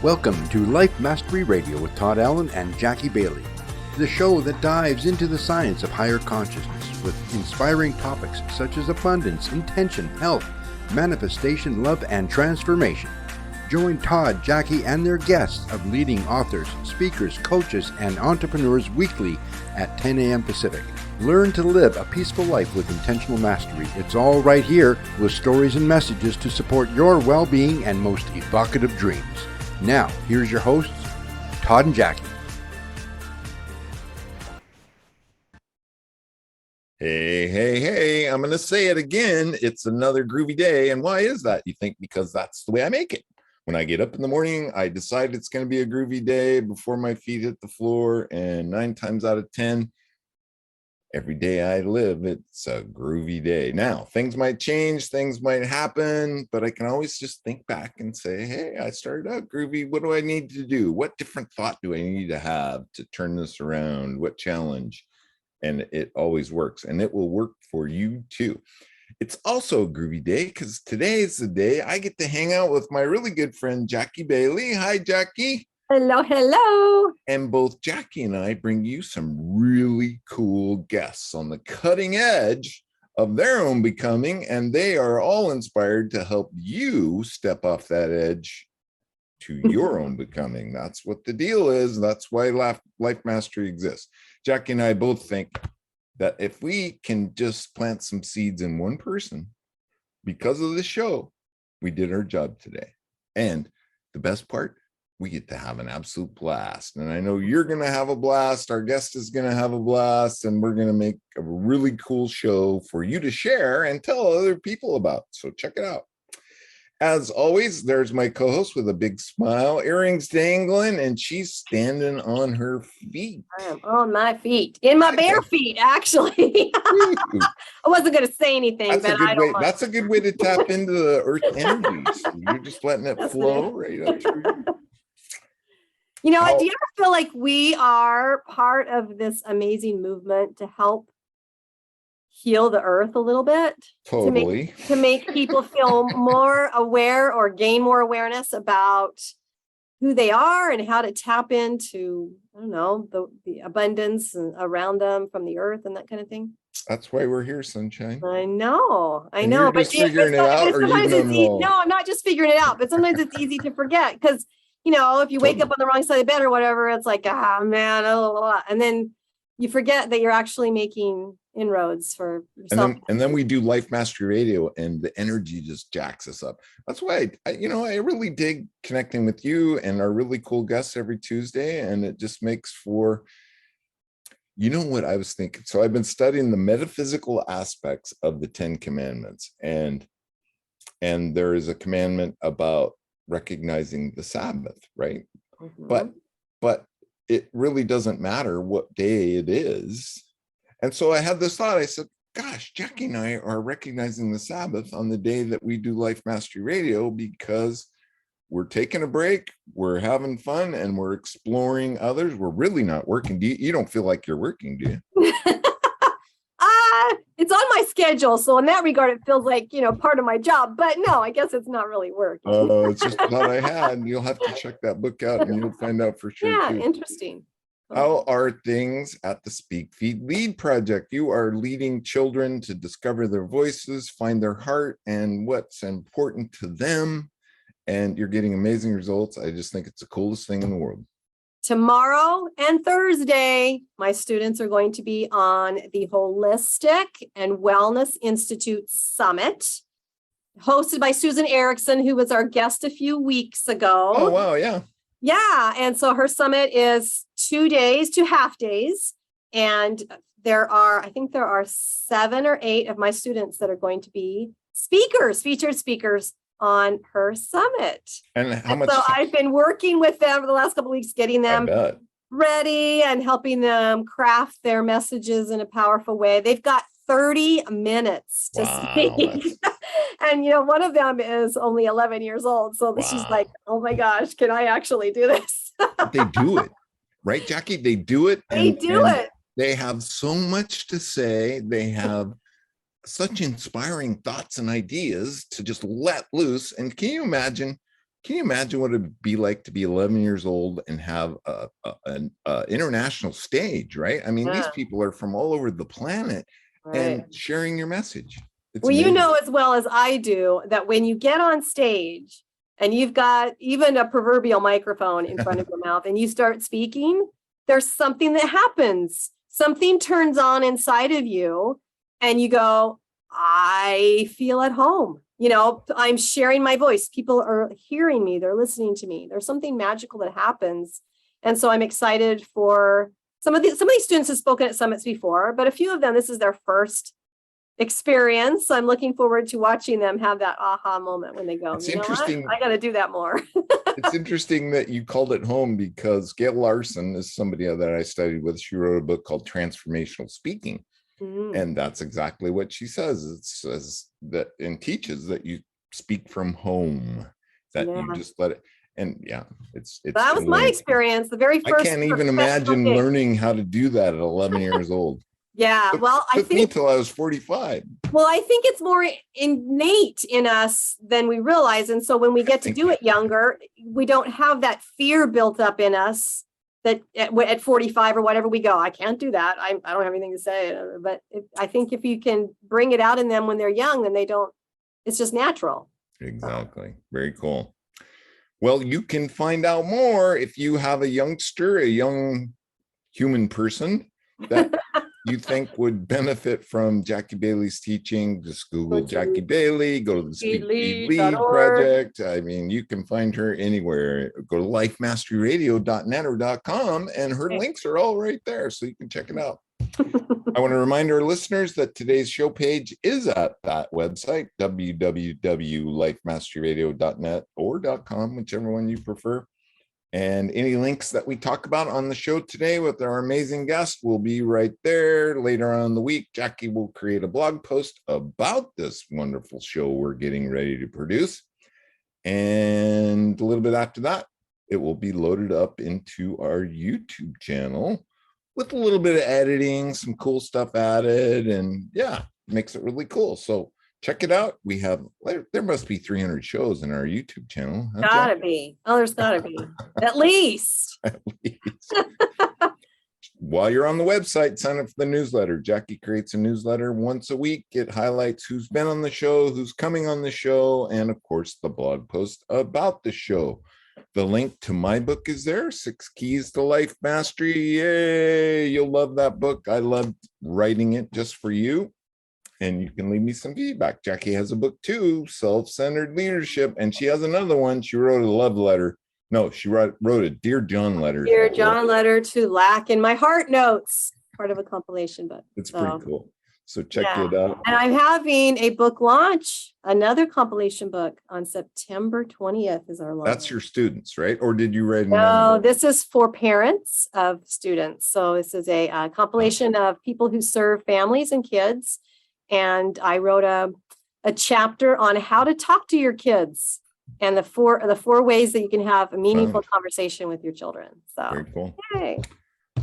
Welcome to Life Mastery Radio with Todd Allen and Jackie Bailey, the show that dives into the science of higher consciousness with inspiring topics such as abundance, intention, health, manifestation, love, and transformation. Join Todd, Jackie, and their guests of leading authors, speakers, coaches, and entrepreneurs weekly at 10 a.m. Pacific. Learn to live a peaceful life with intentional mastery. It's all right here with stories and messages to support your well-being and most evocative dreams. Now, here's your hosts, Todd and Jackie. Hey, I'm going to say it again. It's another groovy day. And why is that? You think because that's the way I make it. When I get up in the morning, I decide it's going to be a groovy day before my feet hit the floor. And 9 times out of 10, every day I live, it's a groovy day. Now, things might change, things might happen, but I can always just think back and say, hey, I started out groovy. What do I need to do? What different thought do I need to have to turn this around? What challenge? And it always works, and it will work for you too. It's also a groovy day because today is the day I get to hang out with my really good friend, Jackie Bailey. Hi, Jackie. Hello. And both Jackie and I bring you some really cool guests on the cutting edge of their own becoming, and they are all inspired to help you step off that edge to your own becoming. That's what the deal is. That's why Life Mastery exists. Jackie and I both think that if we can just plant some seeds in one person because of the show, we did our job today. And the best part, we get to have an absolute blast. And I know you're going to have a blast. Our guest is going to have a blast. And we're going to make a really cool show for you to share and tell other people about. So check it out. As always, there's my co-host with a big smile, earrings dangling, and she's standing on her feet. I am on my feet, in my bare feet, actually. I wasn't going to say anything, That's a good way to tap into the earth energies. You're just letting it flow right up through you. You know, do you ever feel like we are part of this amazing movement to help heal the earth a little bit? Totally. To make people feel more aware or gain more awareness about who they are and how to tap into, I don't know, the abundance around them from the earth and that kind of thing. That's why we're here, sunshine. I know. You're just figuring it out, or you've known all? No, I'm not just figuring it out, but sometimes it's easy to forget because, you know, if you wake up on the wrong side of the bed or whatever, it's like, man, and then you forget that you're actually making inroads for yourself. And then we do Life Mastery Radio, and the energy just jacks us up. That's why I really dig connecting with you and our really cool guests every Tuesday, and it just makes for, you know what I was thinking. So I've been studying the metaphysical aspects of the 10 Commandments, and there is a commandment about recognizing the Sabbath, right? Mm-hmm. But it really doesn't matter what day it is. And so I had this thought. I said, gosh, Jackie and I are recognizing the Sabbath on the day that we do Life Mastery Radio because we're taking a break, we're having fun, and we're exploring others. We're really not working. You don't feel like you're working, do you? It's on my schedule. So in that regard, it feels like, part of my job. But no, I guess it's not really work. Oh, it's just a thought I had. You'll have to check that book out and you'll find out for sure. Yeah, too. Interesting. How are things at the Speak Feed Lead Project? You are leading children to discover their voices, find their heart and what's important to them. And you're getting amazing results. I just think it's the coolest thing in the world. Tomorrow and Thursday, my students are going to be on the Holistic and Wellness Institute Summit, hosted by Susan Erickson, who was our guest a few weeks ago. Oh, wow, yeah. Yeah, and so her summit is 2 days, 2 half days, and I think there are 7 or 8 of my students that are going to be featured speakers on her summit. And how much? So I've been working with them for the last couple of weeks, getting them ready and helping them craft their messages in a powerful way. They've got 30 minutes to speak. And, one of them is only 11 years old. So she's like, oh my gosh, can I actually do this? They do it, right, Jackie? They do it. They do it. They have so much to say. They have such inspiring thoughts and ideas to just let loose. And can you imagine Can you imagine what it'd be like to be 11 years old and have an international stage, right? I mean, these people are from all over the planet and sharing your message. Well, amazing. You know as well as I do that when you get on stage and you've got even a proverbial microphone in front of your mouth and you start speaking, there's something that happens. Something turns on inside of you and you go, I feel at home. You know, I'm sharing my voice. People are hearing me. They're listening to me. There's something magical that happens. And so I'm excited for some of these students have spoken at summits before, but a few of them, this is their first experience. I'm looking forward to watching them have that aha moment when they go, it's interesting. I got to do that more. It's interesting that you called it home because Gail Larson is somebody that I studied with. She wrote a book called Transformational Speaking. And that's exactly what she says. It says that and teaches that you speak from home, that you just let it. And it's that was my experience. The very first. I can't even imagine learning how to do that at 11 years old. Yeah, well, I think until I was 45. Well, I think it's more innate in us than we realize. And so when we get to do it younger, we don't have that fear built up in us that at 45 or whatever we go, I can't do that. I don't have anything to say. But I think if you can bring it out in them when they're young, then it's just natural. Exactly. Very cool. Well, you can find out more if you have a youngster, a young human person that you think would benefit from Jackie Bailey's teaching. Just Google Jackie Bailey, go to the Speak Lead project. I mean, you can find her anywhere. Go to lifemasteryradio.net or .com, and her links are all right there, so you can check it out. I want to remind our listeners that today's show page is at that website, www.lifemasteryradio.net or .com, whichever one you prefer. And any links that we talk about on the show today with our amazing guest will be right there. Later on in the week, Jackie will create a blog post about this wonderful show we're getting ready to produce. And a little bit after that, it will be loaded up into our YouTube channel with a little bit of editing, some cool stuff added, and makes it really cool. So check it out. We have, there must be 300 shows in our YouTube channel. Gotta be. Oh, there's gotta be. At least. At least. While you're on the website, sign up for the newsletter. Jackie creates a newsletter once a week. It highlights who's been on the show, who's coming on the show, and of course, the blog post about the show. The link to my book is there, 6 Keys to Life Mastery. Yay! You'll love that book. I loved writing it just for you. And you can leave me some feedback. Jackie has a book too, Self-Centered Leadership. And she has another one. She wrote a love letter. No, she wrote a Dear John letter. Dear John letter to Lack in My Heart Notes, part of a compilation book. It's pretty cool. So check it out. And I'm having a book launch, another compilation book on September 20th is our launch. That's your students, right? Or did you write? No, this is for parents of students. So this is a compilation of people who serve families and kids. And I wrote a chapter on how to talk to your kids and the four ways that you can have a meaningful conversation with your children. So very cool. Yay.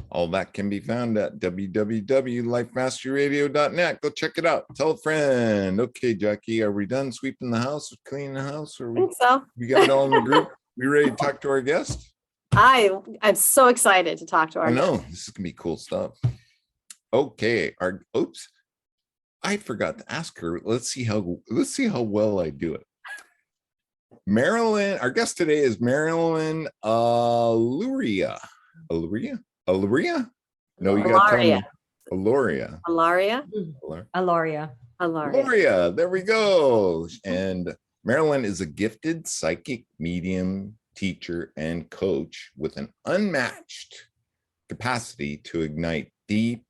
All that can be found at www.lifemasteryradio.net. Go check it out. Tell a friend. Okay, Jackie, are we done sweeping the house, cleaning the house? Or I think so. We got it all in the group. We ready to talk to our guest? I'm so excited to talk to our guest. I know this is gonna be cool stuff. Okay, I forgot to ask her. Let's see how well I do it. Marilyn, our guest today is Marilyn Alauria. Alauria? No, you got to tell me. Alauria. Alauria. There we go. And Marilyn is a gifted psychic medium, teacher, and coach with an unmatched capacity to ignite deep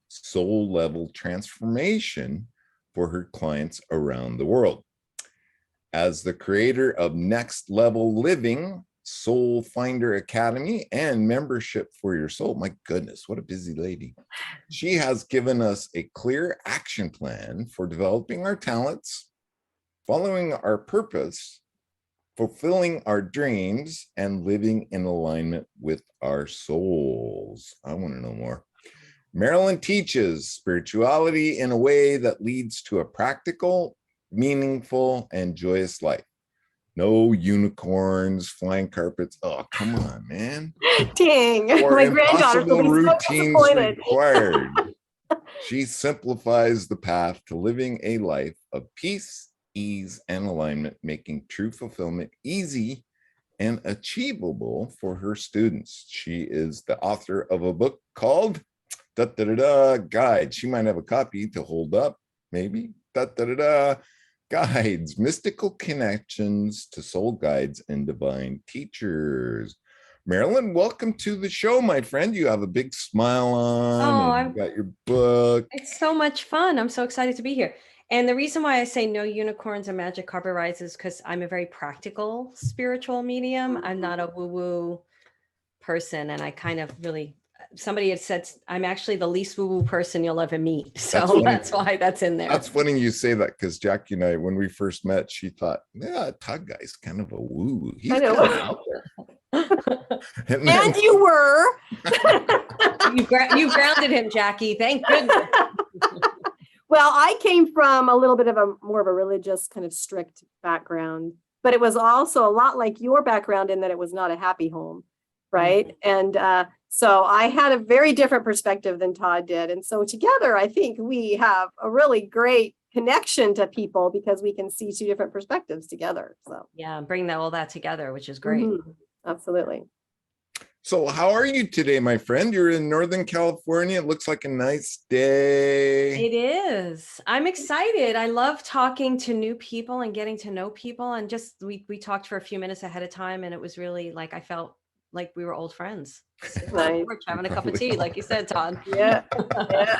soul level transformation for her clients around the world. As the creator of Next Level Living, Soul Finder Academy, and Membership for Your Soul, my goodness, what a busy lady. She has given us a clear action plan for developing our talents, following our purpose, fulfilling our dreams, and living in alignment with our souls. I want to know more. Marilyn teaches spirituality in a way that leads to a practical, meaningful, and joyous life. No unicorns, flying carpets. Oh, come on, man. Dang, Or my granddaughter will impossible be so routines disappointed. required. She simplifies the path to living a life of peace, ease, and alignment, making true fulfillment easy and achievable for her students. She is the author of a book called Guide. She might have a copy to hold up, maybe. Guides, mystical connections to soul guides and divine teachers. Marilyn, welcome to the show, my friend. You have a big smile on, and you got your book. It's so much fun. I'm so excited to be here. And the reason why I say no unicorns or magic carpet rides is because I'm a very practical spiritual medium. I'm not a woo-woo person. And I kind of really, somebody had said, I'm actually the least woo-woo person you'll ever meet. So that's why that's in there. That's funny you say that, because Jackie and I, when we first met, she thought, yeah, Todd guy's kind of a woo. He's kind of out there. And you were. You grounded him, Jackie. Thank goodness. Well, I came from a little bit of a more of a religious kind of strict background, but it was also a lot like your background in that it was not a happy home, right? Mm-hmm. And so I had a very different perspective than Todd did. And so together, I think we have a really great connection to people because we can see two different perspectives together. So yeah, bring all that together, which is great. Mm-hmm. Absolutely. So how are you today, my friend? You're in Northern California. It looks like a nice day. It is. I'm excited. I love talking to new people and getting to know people. And just we talked for a few minutes ahead of time, and it was really like I felt like we were old friends. Nice. Having a cup of tea, like you said, Todd. Yeah.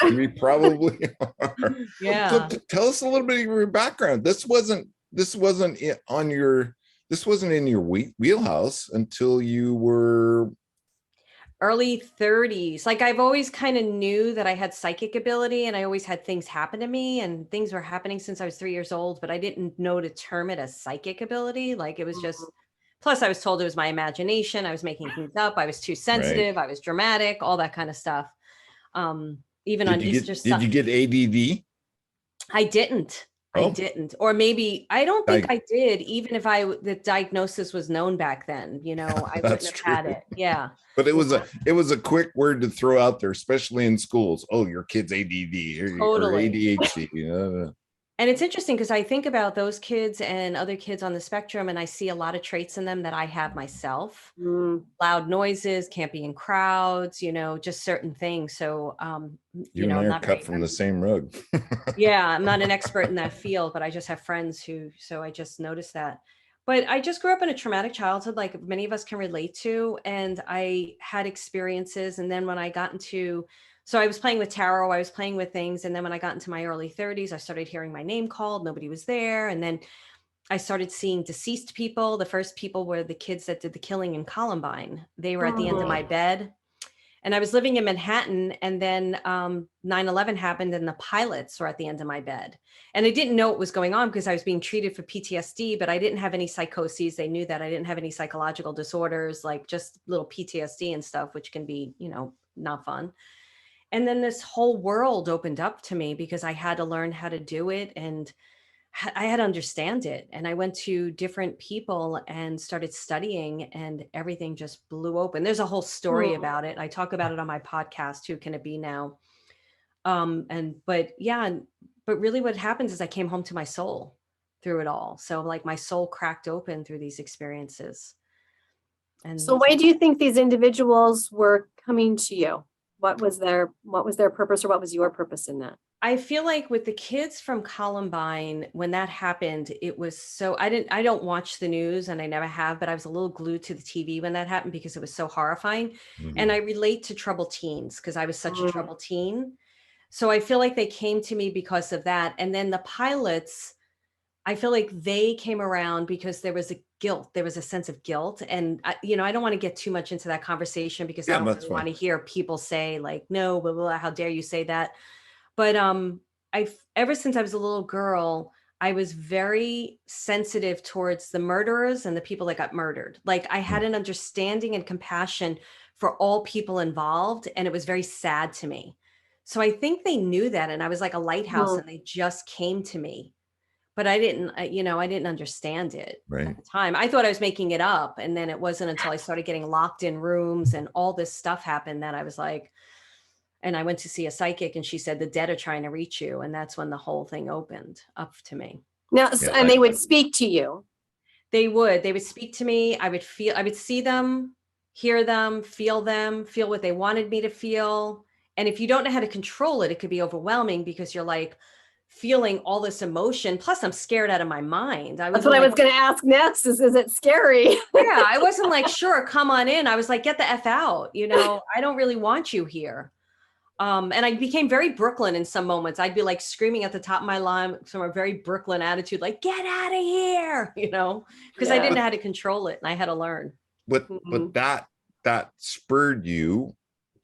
We probably are. Yeah. So tell us a little bit of your background. This wasn't in your wheelhouse until you were early 30s. Like I've always kind of knew that I had psychic ability, and I always had things happen to me, and things were happening since I was 3 years old, but I didn't know to term it as psychic ability. Like it was just, plus I was told it was my imagination. I was making things up. I was too sensitive. Right. I was dramatic, all that kind of stuff. Even on Easter stuff. Did you get ADD? I didn't. I didn't, or maybe I don't think I did, even if the diagnosis was known back then, I wouldn't have had it. Yeah. But it was a quick word to throw out there, especially in schools. Oh, your kid's ADD or ADHD. And it's interesting because I think about those kids and other kids on the spectrum, and I see a lot of traits in them that I have myself. Loud noises, can't be in crowds, just certain things. So, you and I are cut from the same rug. Yeah, I'm not an expert in that field, but I just have friends so I just noticed that. But I just grew up in a traumatic childhood, like many of us can relate to. And I had experiences. And then when I got so I was playing with tarot, I was playing with things. And then when I got into my early 30s, I started hearing my name called. Nobody was there. And then I started seeing deceased people. The first people were the kids that did the killing in Columbine. They were at the end of my bed. And I was living in Manhattan. And then 9/11 happened, and the pilots were at the end of my bed. And I didn't know what was going on because I was being treated for PTSD, but I didn't have any psychoses. They knew that I didn't have any psychological disorders, like just little PTSD and stuff, which can be, not fun. And then this whole world opened up to me because I had to learn how to do it, and I had to understand it. And I went to different people and started studying, and everything just blew open. There's a whole story about it. I talk about it on my podcast, Who Can It Be Now? But really what happens is I came home to my soul through it all. So like my soul cracked open through these experiences. And so why do you think these individuals were coming to you? What was their purpose, or what was your purpose in that? I feel like with the kids from Columbine, when that happened, it was so, I don't watch the news, and I never have, but I was a little glued to the TV when that happened because it was so horrifying. And I relate to troubled teens because I was such a troubled teen. So I feel like they came to me because of that. And then the pilots, I feel like they came around because there was a sense of guilt. And, I don't want to get too much into that conversation because I don't really want to hear people say like, no, blah, blah, blah, how dare you say that? But ever since I was a little girl, I was very sensitive towards the murderers and the people that got murdered. Like I had an understanding and compassion for all people involved, and it was very sad to me. So I think they knew that, and I was like a lighthouse, and they just came to me. but I didn't, I didn't understand it Right. at the time. I thought I was making it up. And then it wasn't until I started getting locked in rooms and all this stuff happened that I was like, and I went to see a psychic and she said, the dead are trying to reach you. And that's when the whole thing opened up to me. Now, Yeah, and they would speak to you. They would speak to me. I would see them, hear them, feel what they wanted me to feel. And if you don't know how to control it, it could be overwhelming because you're like feeling all this emotion. Plus I'm scared out of my mind. That's what I was going to ask next is it scary? Yeah. I wasn't like, sure, come on in. I was like, get the F out. I don't really want you here. And I became very Brooklyn in some moments. I'd be like screaming at the top of my lungs from a very Brooklyn attitude, like, get out of here, because I didn't know how to control it and I had to learn. But that spurred you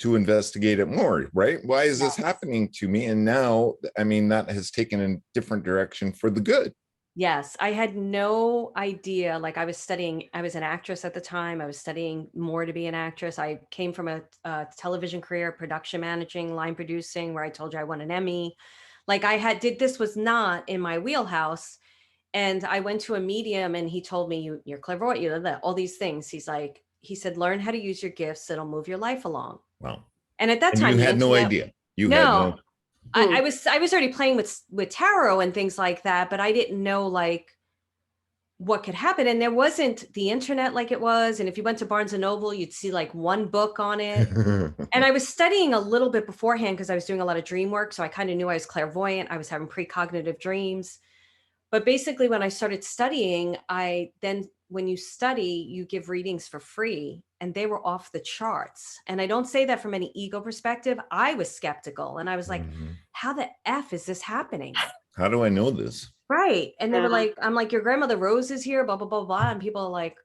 to investigate it more, right? Why is this happening to me? And now, I mean, that has taken a different direction for the good. Yes, I had no idea. Like I was an actress at the time. I was studying more to be an actress. I came from a television career, production managing, line producing, where I told you I won an Emmy. Like this was not in my wheelhouse. And I went to a medium and he told me, you're clairvoyant, all these things. He said, learn how to use your gifts. It'll move your life along. Wow. And at that time, you had no idea. I was already playing with tarot and things like that, but I didn't know like what could happen. And there wasn't the internet like it was. And if you went to Barnes and Noble, you'd see like one book on it. And I was studying a little bit beforehand because I was doing a lot of dream work. So I kind of knew I was clairvoyant. I was having precognitive dreams. But basically when I started studying, when you study, you give readings for free and they were off the charts. And I don't say that from any ego perspective. I was skeptical and I was like, how the F is this happening? How do I know this? Right. And they were like, I'm like, your grandmother Rose is here, blah, blah, blah, blah. And people are like,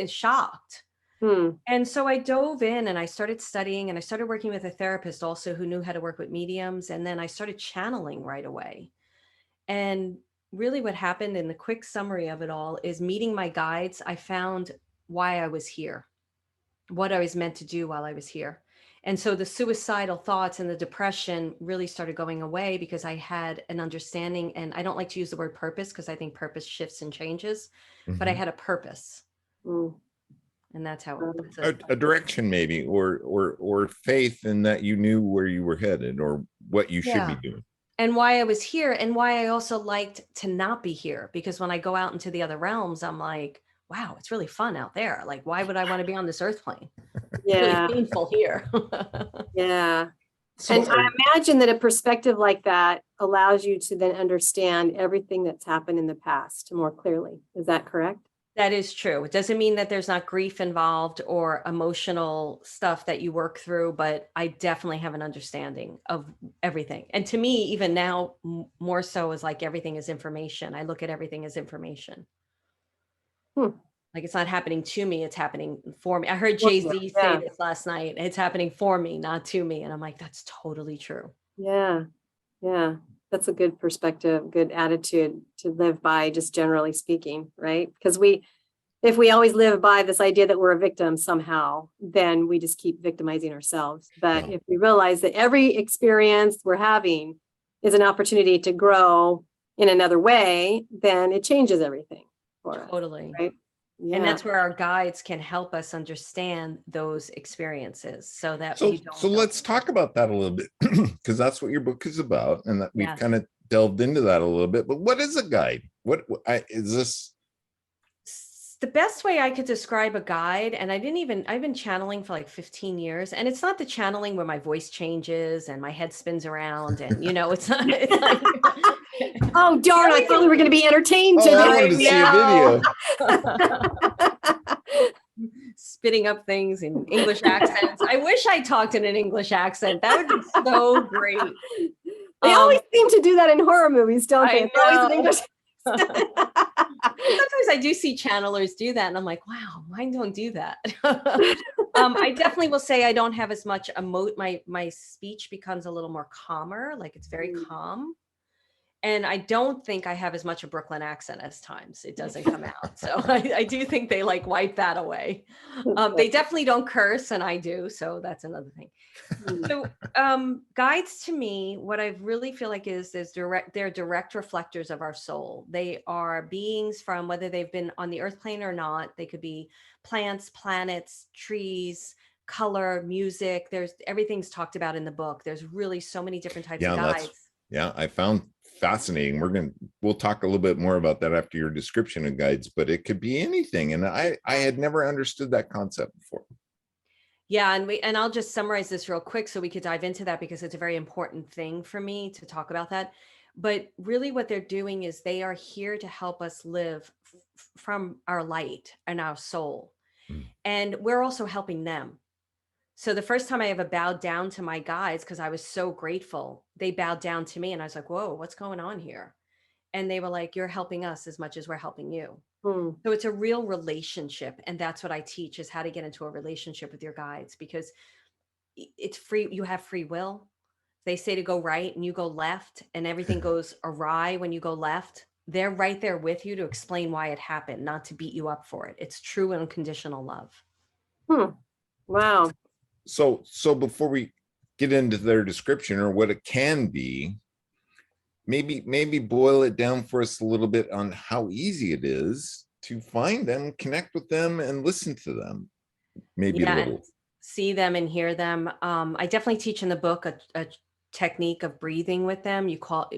shocked. And so I dove in and I started studying and I started working with a therapist also who knew how to work with mediums. And then I started channeling right away. And really what happened in the quick summary of it all is meeting my guides. I found why I was here, what I was meant to do while I was here. And so the suicidal thoughts and the depression really started going away because I had an understanding, and I don't like to use the word purpose because I think purpose shifts and changes, but I had a purpose. And that's how a direction maybe, or faith in that you knew where you were headed or what you should be doing. And why I was here and why I also liked to not be here, because when I go out into the other realms, I'm like, wow, it's really fun out there. Like, why would I want to be on this earth plane? It's really painful here. Yeah. And I imagine that a perspective like that allows you to then understand everything that's happened in the past more clearly. Is that correct? That is true. It doesn't mean that there's not grief involved or emotional stuff that you work through, but I definitely have an understanding of everything. And to me, even now, more so is like everything is information. I look at everything as information. Like it's not happening to me, it's happening for me. I heard Jay-Z say this last night. It's happening for me, not to me. And I'm like, that's totally true. Yeah. Yeah. That's a good perspective, good attitude to live by, just generally speaking, right? Because if we always live by this idea that we're a victim somehow, then we just keep victimizing ourselves. But if we realize that every experience we're having is an opportunity to grow in another way, then it changes everything for us. Totally. Right? Yeah. And that's where our guides can help us understand those experiences so that so let's talk about that a little bit, because that's what your book is about, and that we've kind of delved into that a little bit. But what is a guide? What is this? The best way I could describe a guide, and I've been channeling for like 15 years, and it's not the channeling where my voice changes and my head spins around and it's not it's like, oh darn, I thought we were going to be entertained today. I wanted to see a video. Spitting up things in English accents. I wish I talked in an English accent. That would be so great. They always seem to do that in horror movies, don't they? Always in English. Sometimes I do see channelers do that and I'm like, wow, mine don't do that. I definitely will say I don't have as much my speech becomes a little more calmer, like it's very calm. And I don't think I have as much a Brooklyn accent as times. It doesn't come out. So I do think they like wipe that away. They definitely don't curse, and I do. So that's another thing. So guides, to me, what I really feel like is they're direct reflectors of our soul. They are beings from, whether they've been on the earth plane or not. They could be plants, planets, trees, color, music. Everything's talked about in the book. There's really so many different types of guides. I found fascinating. We'll talk a little bit more about that after your description of guides, but it could be anything. And I had never understood that concept before. Yeah, and I'll just summarize this real quick so we could dive into that, because it's a very important thing for me to talk about that. But really what they're doing is they are here to help us live from our light and our soul. And we're also helping them. So the first time I ever bowed down to my guides, because I was so grateful, they bowed down to me and I was like, whoa, what's going on here? And they were like, you're helping us as much as we're helping you. So it's a real relationship. And that's what I teach, is how to get into a relationship with your guides, because it's free. You have free will. They say to go right and you go left, and everything goes awry when you go left. They're right there with you to explain why it happened, not to beat you up for it. It's true and unconditional love. Wow. So before we get into their description or what it can be, maybe boil it down for us a little bit on how easy it is to find them, connect with them, and listen to them. Maybe a little. See them and hear them. I definitely teach in the book a technique of breathing with them.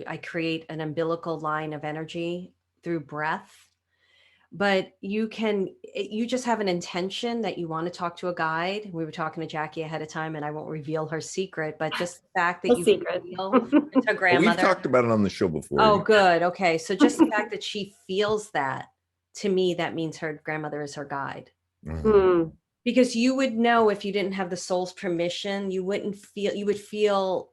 I create an umbilical line of energy through breath. But you just have an intention that you want to talk to a guide. We were talking to Jackie ahead of time, and I won't reveal her secret, but just the fact that you feel it's her grandmother. We've talked about it on the show before. Oh, good. Okay. So just the fact that she feels that, to me, that means her grandmother is her guide. Because you would know, if you didn't have the soul's permission, you wouldn't feel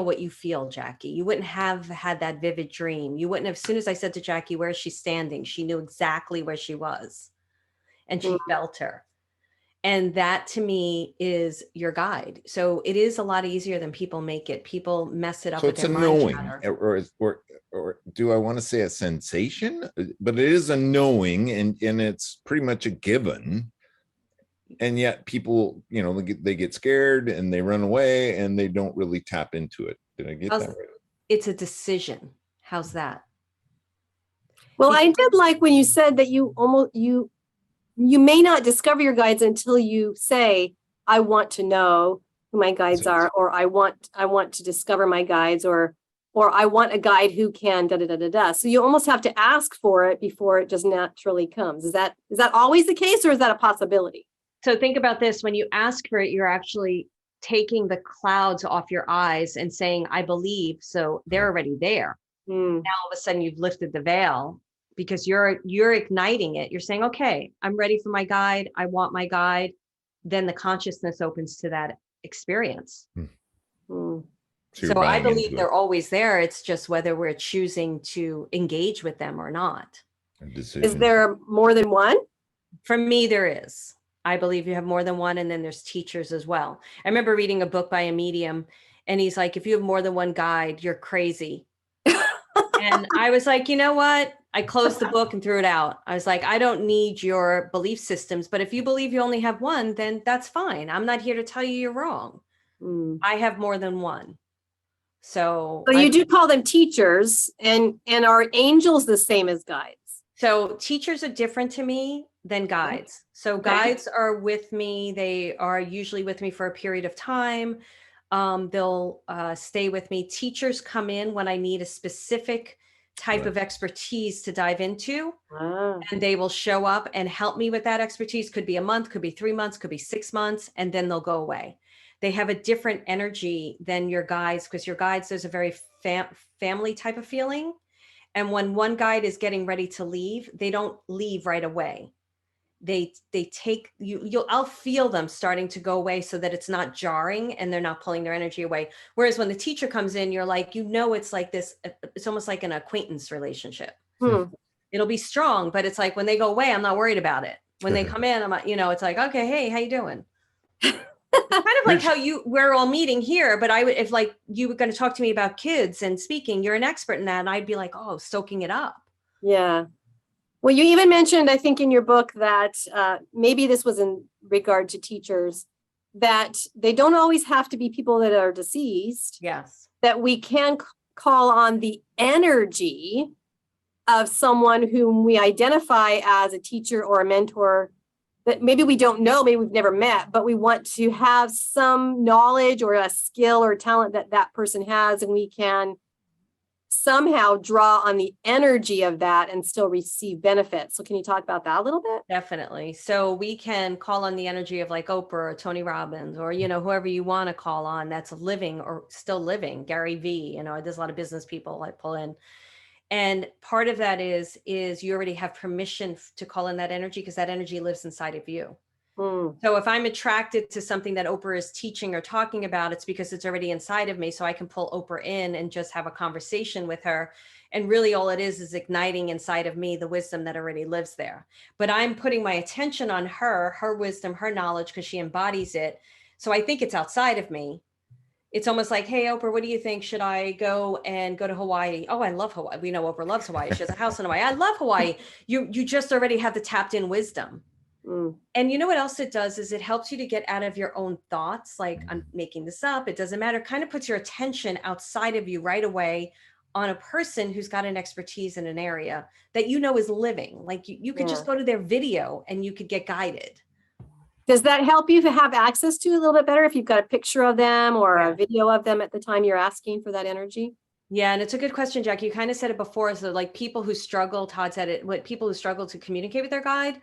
what you feel, Jackie. You wouldn't have had that vivid dream. You wouldn't have, as soon as I said to Jackie, where is she standing? She knew exactly where she was, and she felt her. And that, to me, is your guide. So it is a lot easier than people make it. People mess it up. So it's a knowing, or do I want to say a sensation? But it is a knowing, and it's pretty much a given. And yet people, they get scared and they run away and they don't really tap into it. Did I get that right? It's a decision. How's that? Well, I did like when you said that you may not discover your guides until you say, I want to know who my guides are, or I want to discover my guides, or I want a guide who can da da da da da. So you almost have to ask for it before it just naturally comes. Is that always the case, or is that a possibility? So think about this. When you ask for it, you're actually taking the clouds off your eyes and saying, I believe. So they're already there. Now, all of a sudden, you've lifted the veil, because you're igniting it. You're saying, okay, I'm ready for my guide. I want my guide. Then the consciousness opens to that experience. So I believe they're always there. It's just whether we're choosing to engage with them or not. Is there more than one? For me, there is. I believe you have more than one, and then there's teachers as well. I remember reading a book by a medium, and he's like, if you have more than one guide, you're crazy. And I was like, you know what? I closed the book and threw it out. I was like, I don't need your belief systems, but if you believe you only have one, then that's fine. I'm not here to tell you you're wrong. I have more than one. So you do call them teachers, and are angels the same as guides? So teachers are different to me than guides. So guides are with me. They are usually with me for a period of time. They'll stay with me. Teachers come in when I need a specific type of expertise to dive into, and they will show up and help me with that expertise. Could be a month, could be 3 months, could be 6 months, and then they'll go away. They have a different energy than your guides, because your guides, there's a very family type of feeling. And when one guide is getting ready to leave, they don't leave right away. They take you. I'll feel them starting to go away, so that it's not jarring and they're not pulling their energy away. Whereas when the teacher comes in, you're like, it's like this. It's almost like an acquaintance relationship. It'll be strong, but it's like when they go away, I'm not worried about it. When they come in, it's like, okay, hey, how you doing? Kind of like how we're all meeting here, but I would, if like you were going to talk to me about kids and speaking, you're an expert in that. And I'd be like, oh, soaking it up. Yeah. Well, you even mentioned, I think in your book that maybe this was in regard to teachers, that they don't always have to be people that are deceased. Yes. That we can call on the energy of someone whom we identify as a teacher or a mentor that maybe we don't know, maybe we've never met, but we want to have some knowledge or a skill or talent that that person has, and we can somehow draw on the energy of that and still receive benefits. So can you talk about that a little bit? Definitely. So we can call on the energy of like Oprah or Tony Robbins or, whoever you want to call on that's living or still living, Gary V, there's a lot of business people I pull in. And part of that is you already have permission to call in that energy because that energy lives inside of you. So if I'm attracted to something that Oprah is teaching or talking about, it's because it's already inside of me. So I can pull Oprah in and just have a conversation with her. And really all it is igniting inside of me the wisdom that already lives there. But I'm putting my attention on her wisdom, her knowledge, because she embodies it. So I think it's outside of me. It's almost like, hey, Oprah, what do you think? Should I go to Hawaii? Oh, I love Hawaii. We know Oprah loves Hawaii. She has a house in Hawaii. I love Hawaii. You just already have the tapped in wisdom. And you know what else it does is it helps you to get out of your own thoughts. Like, I'm making this up. It doesn't matter. Kind of puts your attention outside of you right away on a person who's got an expertise in an area that is living. Like you could just go to their video and you could get guided. Does that help you to have access to a little bit better if you've got a picture of them or a video of them at the time you're asking for that energy? Yeah. And it's a good question, Jackie. You kind of said it before. So like people who struggle, Todd said it, people who struggle to communicate with their guide,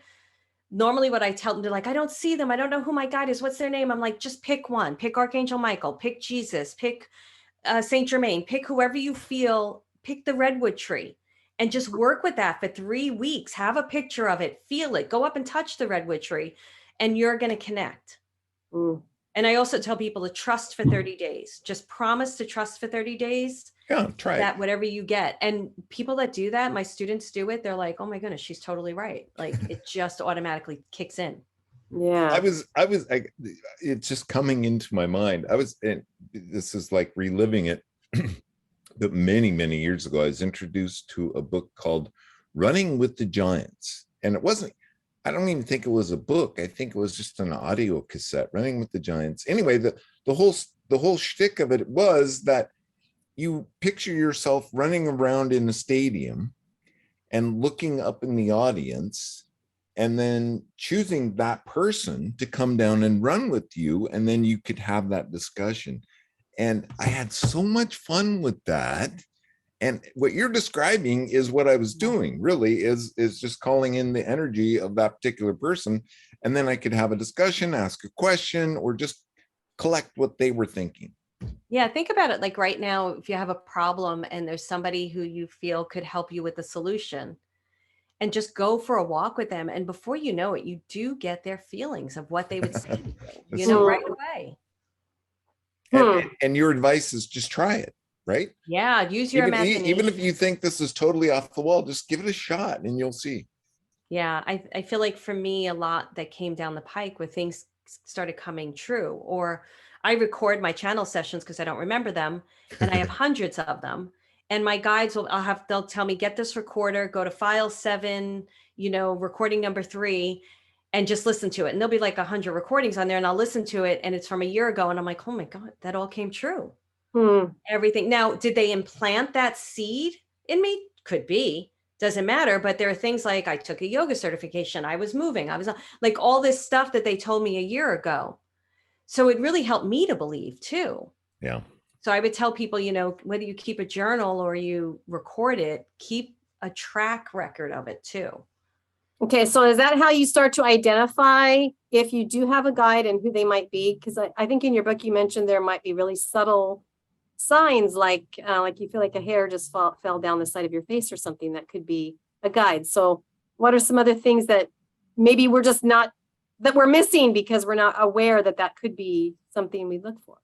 normally what I tell them, they're like, I don't see them. I don't know who my guide is. What's their name? I'm like, just pick one, pick Archangel Michael, pick Jesus, pick Saint Germain, pick whoever you feel, pick the redwood tree and just work with that for 3 weeks. Have a picture of it, feel it, go up and touch the redwood tree and you're going to connect. And I also tell people to trust for 30 days, just promise to trust for 30 days. Yeah, try that whatever you get. And people that do that, my students do it. They're like, oh my goodness, she's totally right. Like it just automatically kicks in. Yeah. It's just coming into my mind. And this is like reliving it. But many, many years ago, I was introduced to a book called Running with the Giants. And I don't even think it was a book. I think it was just an audio cassette, Running with the Giants. Anyway, the whole shtick of it was that you picture yourself running around in a stadium and looking up in the audience and then choosing that person to come down and run with you. And then you could have that discussion. And I had so much fun with that. And what you're describing is what I was doing really is just calling in the energy of that particular person. And then I could have a discussion, ask a question, or just collect what they were thinking. Yeah, think about it like right now, if you have a problem and there's somebody who you feel could help you with the solution, and just go for a walk with them. And before you know it, you do get their feelings of what they would say, right away. And your advice is just try it, right? Yeah, use your imagination. Even if you think this is totally off the wall, just give it a shot and you'll see. Yeah, I feel like for me, a lot that came down the pike where things started coming true, or I record my channel sessions because I don't remember them, and I have hundreds of them. And my guides they'll tell me, get this recorder, go to file 7, recording number 3, and just listen to it. And there'll be like 100 recordings on there, and I'll listen to it, and it's from a year ago, and I'm like, oh my God, that all came true. Everything. Now, did they implant that seed in me? Could be. Doesn't matter. But there are things like I took a yoga certification. I was moving. I was like all this stuff that they told me a year ago. So it really helped me to believe too. Yeah. So I would tell people, whether you keep a journal or you record it, keep a track record of it too. Okay. So is that how you start to identify if you do have a guide and who they might be? Because I think in your book, you mentioned there might be really subtle signs like you feel like a hair just fell down the side of your face or something that could be a guide. So what are some other things that maybe we're just not, that we're missing because we're not aware that could be something we look for?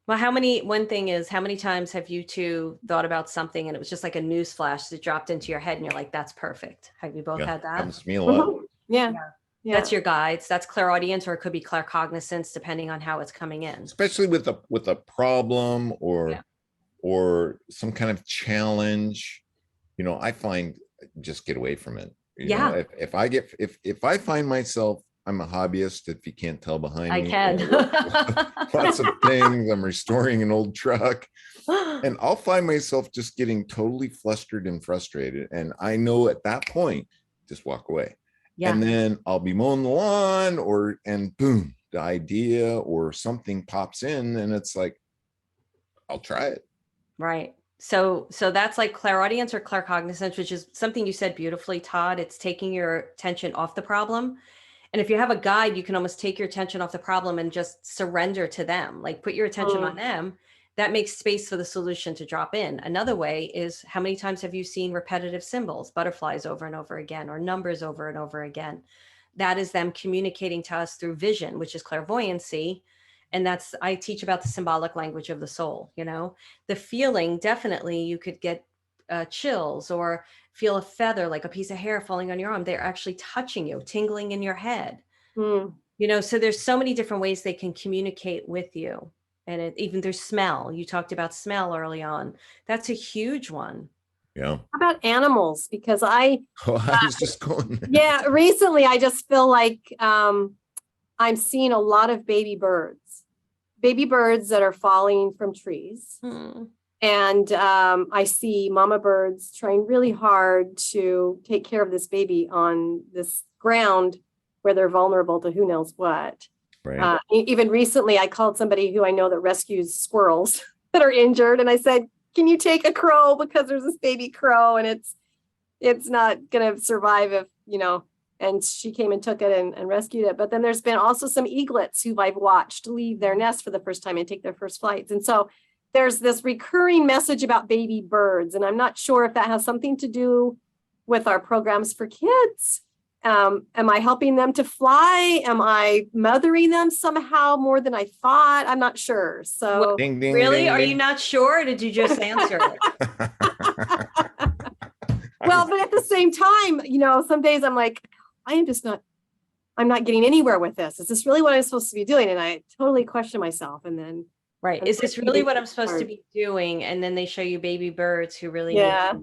Well, one thing is, how many times have you two thought about something and it was just like a news flash that dropped into your head and you're like, that's perfect. Have you both had that? Happens to me a lot. Yeah. That's your guides. That's clairaudience, or it could be claircognizance, depending on how it's coming in. Especially with a problem or some kind of challenge, I find just get away from it. If I find myself, I'm a hobbyist, if you can't tell behind me. I can. Lots of things. I'm restoring an old truck. And I'll find myself just getting totally flustered and frustrated. And I know at that point, just walk away. Yeah. And then I'll be mowing the lawn and boom, the idea or something pops in, and it's like, I'll try it. Right. So that's like clairaudience or claircognizance, which is something you said beautifully, Todd. It's taking your attention off the problem. And if you have a guide, you can almost take your attention off the problem and just surrender to them, like put your attention on them. That makes space for the solution to drop in. Another way is, how many times have you seen repetitive symbols, butterflies over and over again, or numbers over and over again? That is them communicating to us through vision, which is clairvoyancy. And I teach about the symbolic language of the soul. The feeling, definitely you could get chills or feel a feather, like a piece of hair falling on your arm. They're actually touching you, tingling in your head. So there's so many different ways they can communicate with you. And even there's smell. You talked about smell early on. That's a huge one. Yeah. How about animals? Because I was just going there. Yeah, recently I just feel like I'm seeing a lot of baby birds that are falling from trees. And I see mama birds trying really hard to take care of this baby on this ground where they're vulnerable to who knows what. Right. Even recently, I called somebody who I know that rescues squirrels that are injured. And I said, can you take a crow? Because there's this baby crow and it's not going to survive if, and she came and took it and rescued it. But then there's been also some eaglets who I've watched leave their nest for the first time and take their first flights. And so there's this recurring message about baby birds. And I'm not sure if that has something to do with our programs for kids. Am I helping them to fly? Am I mothering them somehow more than I thought? I'm not sure. So ding, ding, really, ding, are ding. you not sure? Or did you just answer it? Well, but at the same time, some days I'm like, I'm not getting anywhere with this. Is this really what I'm supposed to be doing? And I totally question myself. And then, right. Is this really what I'm supposed to be doing? And then they show you baby birds who really yeah.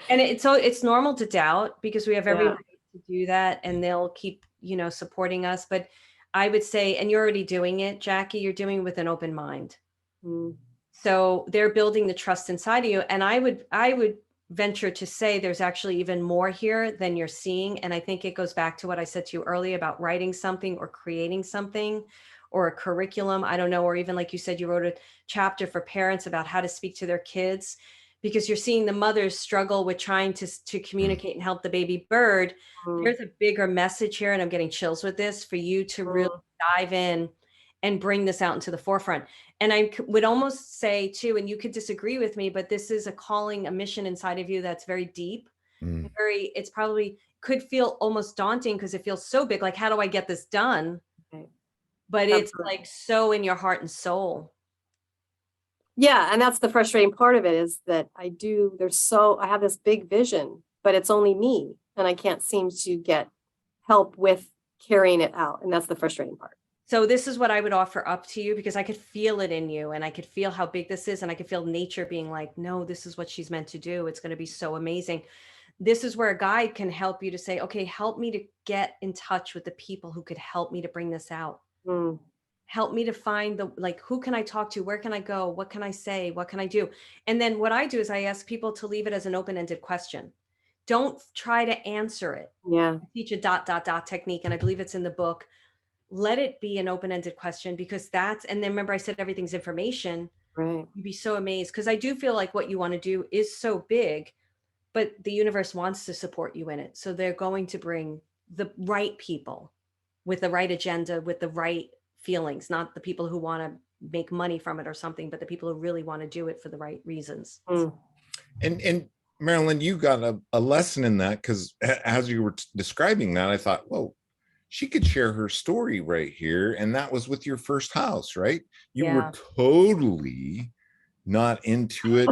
And it's normal to doubt, because we have every right to do that, and they'll keep, supporting us. But I would say, and you're already doing it, Jackie, you're doing it with an open mind. So they're building the trust inside of you. And I would venture to say there's actually even more here than you're seeing. And I think it goes back to what I said to you earlier about writing something or creating something or a curriculum. I don't know. Or even like you said, you wrote a chapter for parents about how to speak to their kids, because you're seeing the mothers struggle with trying to communicate and help the baby bird. There's a bigger message here. And I'm getting chills with this, for you to really dive in and bring this out into the forefront. And I would almost say too, and you could disagree with me, but this is a calling, a mission inside of you that's very deep. It's probably could feel almost daunting, because it feels so big. Like, how do I get this done? But it's like so in your heart and soul. Yeah. And that's the frustrating part of it, is that I have this big vision, but it's only me, and I can't seem to get help with carrying it out. And that's the frustrating part. So this is what I would offer up to you, because I could feel it in you, and I could feel how big this is. And I could feel nature being like, no, this is what she's meant to do. It's going to be so amazing. This is where a guide can help you to say, okay, help me to get in touch with the people who could help me to bring this out. Help me to find who can I talk to? Where can I go? What can I say? What can I do? And then what I do is I ask people to leave it as an open-ended question. Don't try to answer it. Yeah. I teach a ... technique, and I believe it's in the book. Let it be an open-ended question, because and then remember I said everything's information. Right. You'd be so amazed, because I do feel like what you want to do is so big, but the universe wants to support you in it. So they're going to bring the right people with the right agenda, with the right feelings, not the people who want to make money from it or something, but the people who really want to do it for the right reasons. And Marilyn, you got a lesson in that, because as you were describing that, I thought, whoa, she could share her story right here. And that was with your first house, right? You were totally not into it,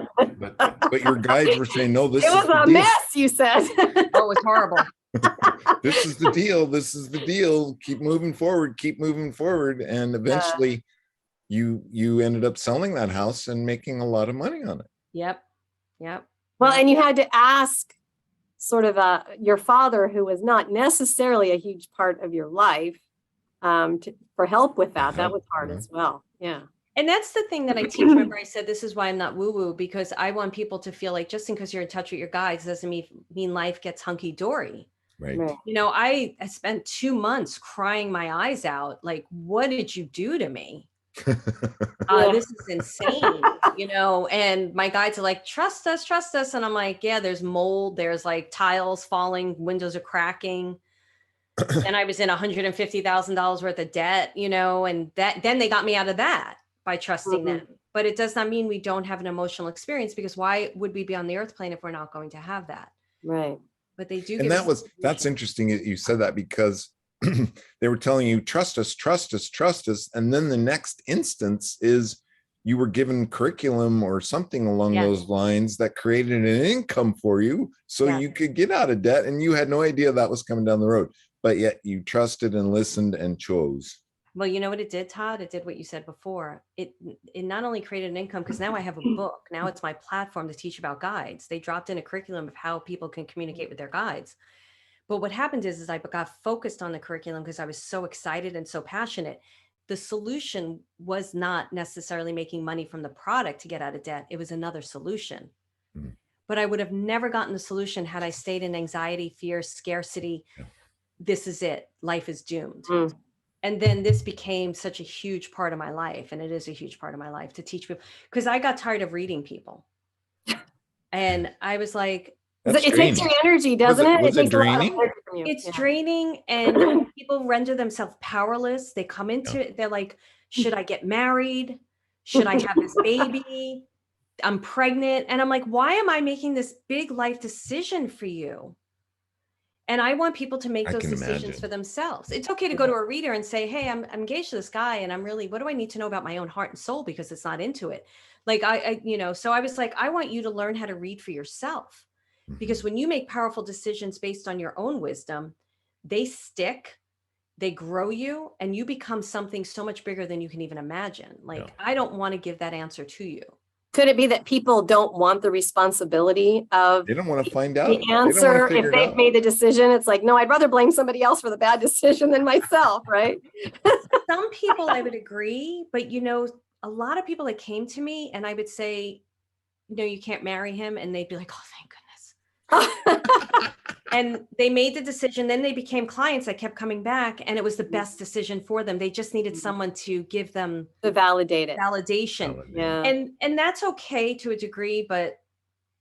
but your guides were saying, no, this was a mess, you said. Oh, it was horrible. This is the deal. This is the deal. Keep moving forward. Keep moving forward. And eventually you ended up selling that house and making a lot of money on it. Yep. Well, and you had to ask sort of your father, who was not necessarily a huge part of your life, for help with that. That was hard as well. Yeah. And that's the thing that I teach. Remember, I said, this is why I'm not woo-woo, because I want people to feel like just because you're in touch with your guides doesn't mean life gets hunky-dory. Right. You know, I spent 2 months crying my eyes out. Like, what did you do to me? This is insane, you know, and my guides are like, trust us. And I'm like, yeah, there's mold. There's like tiles falling, windows are cracking. And I was in $150,000 worth of debt, you know, and then they got me out of that by trusting them. But it does not mean we don't have an emotional experience, because why would we be on the earth plane if we're not going to have that? Right. But they do. And that's interesting that you said that, because they were telling you, trust us. And then the next instance is you were given curriculum or something along those lines that created an income for you so you could get out of debt. And you had no idea that was coming down the road, but yet you trusted and listened and chose. Well, you know what it did, Todd? It did what you said before. It not only created an income, because now I have a book. Now it's my platform to teach about guides. They dropped in a curriculum of how people can communicate with their guides. But what happened is I got focused on the curriculum because I was so excited and so passionate. The solution was not necessarily making money from the product to get out of debt. It was another solution. But I would have never gotten the solution had I stayed in anxiety, fear, scarcity. This is it. Life is doomed. And then this became such a huge part of my life. And it is a huge part of my life to teach people, because I got tired of reading people. And I was like, it takes your energy, doesn't it? Was it draining? It's draining, and people render themselves powerless. They come into it. They're like, should I get married? Should I have this baby? I'm pregnant. And I'm like, why am I making this big life decision for you? And I want people to make those decisions for themselves. It's okay to go to a reader and say, hey, I'm engaged to this guy, and what do I need to know about my own heart and soul, because it's not into it. Like so I was like, I want you to learn how to read for yourself. Because when you make powerful decisions based on your own wisdom, they stick, they grow you, and you become something so much bigger than you can even imagine. Like, I don't want to give that answer to you. Could it be that people don't want the responsibility of they don't want to find out the answer if they've made the decision? It's like, no, I'd rather blame somebody else for the bad decision than myself, right? Some people I would agree, but a lot of people that came to me and I would say, you can't marry him, and they'd be like, oh, thank goodness. And they made the decision. Then they became clients that kept coming back, and it was the best decision for them. They just needed someone to give them the validation. Yeah. And that's okay to a degree, but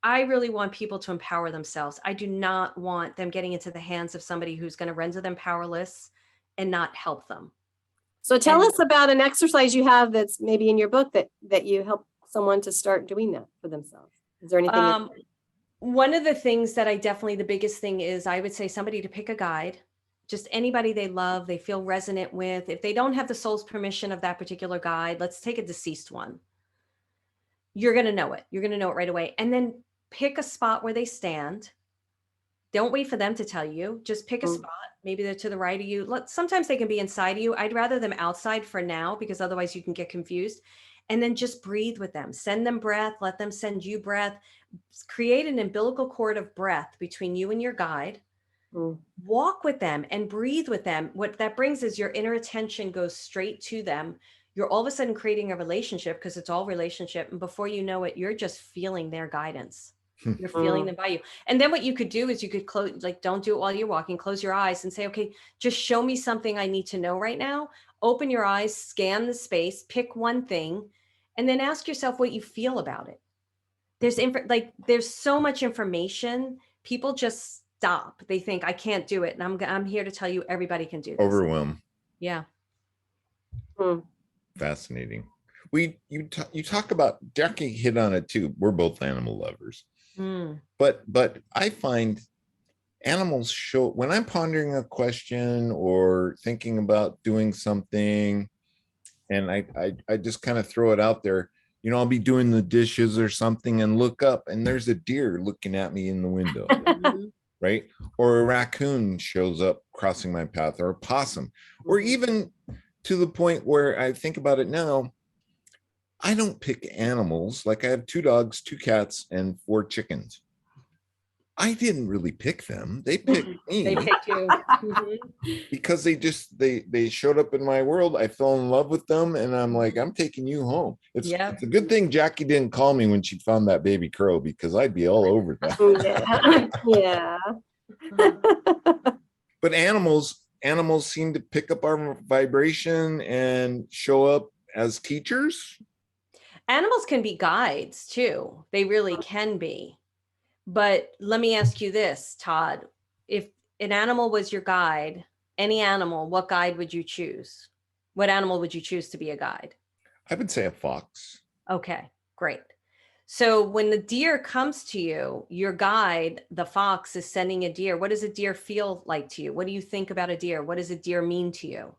I really want people to empower themselves. I do not want them getting into the hands of somebody who's going to render them powerless and not help them. So tell us about an exercise you have that's maybe in your book that you help someone to start doing that for themselves. Is there anything? One of the things that the biggest thing is, I would say somebody to pick a guide, just anybody they love, they feel resonant with. If they don't have the soul's permission of that particular guide, let's take a deceased one. You're going to know it. You're going to know it right away. And then pick a spot where they stand. Don't wait for them to tell you. Just pick a spot. Maybe they're to the right of you. Sometimes they can be inside of you. I'd rather them outside for now, because otherwise you can get confused. And then just breathe with them. Send them breath. Let them send you breath. Create an umbilical cord of breath between you and your guide. Walk with them and breathe with them. What that brings is your inner attention goes straight to them. You're all of a sudden creating a relationship, because it's all relationship. And before you know it, you're just feeling their guidance. You're feeling them by you. And then what you could do is you could close, don't do it while you're walking, close your eyes and say, okay, just show me something I need to know right now. Open your eyes, scan the space, pick one thing, and then ask yourself what you feel about it. There's so much information. People just stop. They think, I can't do it. And I'm here to tell you, everybody can do this. Overwhelm. Yeah. Fascinating. You talk about, Jackie hit on it too. We're both animal lovers. But I find animals show, when I'm pondering a question or thinking about doing something, and I just kind of throw it out there, I'll be doing the dishes or something and look up, and there's a deer looking at me in the window. right? Or a raccoon shows up crossing my path, or a possum, or even to the point where I think about it now, I don't pick animals. Like I have 2 dogs, 2 cats, and 4 chickens. I didn't really pick them. They picked me. They picked you. Because they showed up in my world. I fell in love with them, and I'm like, I'm taking you home. It's a good thing Jackie didn't call me when she found that baby crow, because I'd be all over that. Yeah. But animals seem to pick up our vibration and show up as teachers. Animals can be guides too. They really can be. But let me ask you this, Todd. If an animal was your guide, any animal, what guide would you choose? What animal would you choose to be a guide? I would say a fox. Okay, great. So when the deer comes to you, your guide, the fox, is sending a deer. What does a deer feel like to you? What do you think about a deer? What does a deer mean to you?